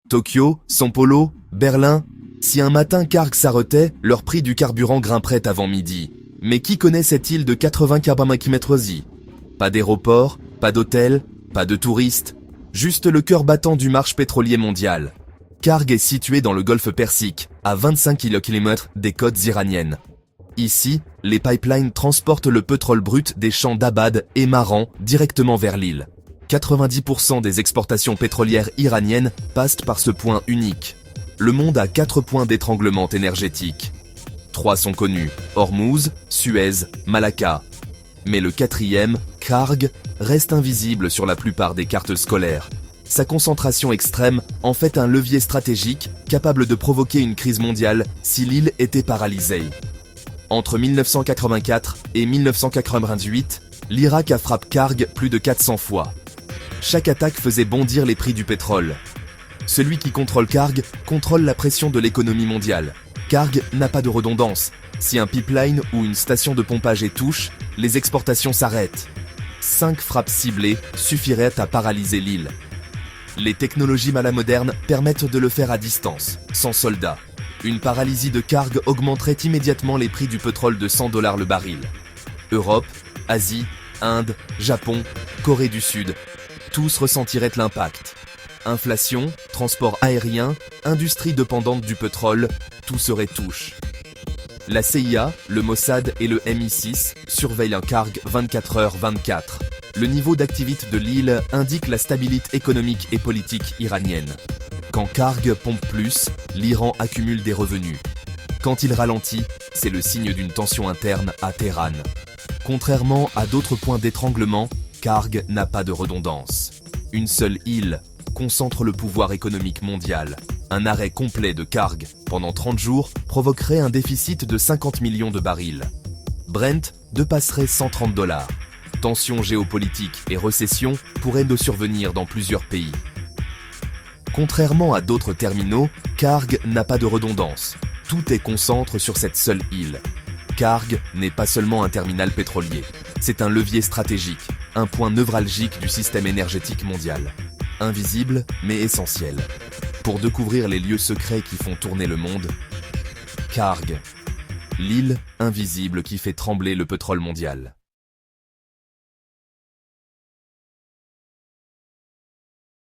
Tokyo, São Paulo, Berlin. Si un matin Carg s'arrêtait, leur prix du carburant grimperait avant midi. Mais qui connaît cette île de 80 km²? Pas d'aéroport, pas d'hôtel, pas de touristes, juste le cœur battant du marché pétrolier mondial. Carg est situé dans le golfe Persique, à 25 km des côtes iraniennes. Ici, les pipelines transportent le pétrole brut des champs d'Abad et Maran directement vers l'île. 90% des exportations pétrolières iraniennes passent par ce point unique. Le monde a 4 points d'étranglement énergétique. 3 sont connus, Hormuz, Suez, Malacca. Mais le 4e, Carg, reste invisible sur la plupart des cartes scolaires. Sa concentration extrême en fait un levier stratégique capable de provoquer une crise mondiale si l'île était paralysée. Entre 1984 et 1998, l'Irak a frappé Carg plus de 400 fois. Chaque attaque faisait bondir les prix du pétrole. Celui qui contrôle Carg contrôle la pression de l'économie mondiale. Carg n'a pas de redondance. Si un pipeline ou une station de pompage est touche, les exportations s'arrêtent. 5 frappes ciblées suffiraient à paralyser l'île. Les technologies malamodernes permettent de le faire à distance, sans soldats. Une paralysie de Carg augmenterait immédiatement les prix du pétrole de $100 le baril. Europe, Asie, Inde, Japon, Corée du Sud, tous ressentiraient l'impact. Inflation, transport aérien, industrie dépendante du pétrole, tout serait touche. La CIA, le Mossad et le MI6 surveillent un Carg 24h/24. Le niveau d'activité de l'île indique la stabilité économique et politique iranienne. Quand Carg pompe plus, l'Iran accumule des revenus. Quand il ralentit, c'est le signe d'une tension interne à Téhéran. Contrairement à d'autres points d'étranglement, Carg n'a pas de redondance. Une seule île concentre le pouvoir économique mondial. Un arrêt complet de Carg pendant 30 jours provoquerait un déficit de 50 millions de barils. Brent dépasserait $130. Tensions géopolitiques et récession pourraient de survenir dans plusieurs pays. Contrairement à d'autres terminaux, Carg n'a pas de redondance. Tout est concentré sur cette seule île. Carg n'est pas seulement un terminal pétrolier, c'est un levier stratégique, un point névralgique du système énergétique mondial. Invisible, mais essentiel. Pour découvrir les lieux secrets qui font tourner le monde, Carg, l'île invisible qui fait trembler le pétrole mondial.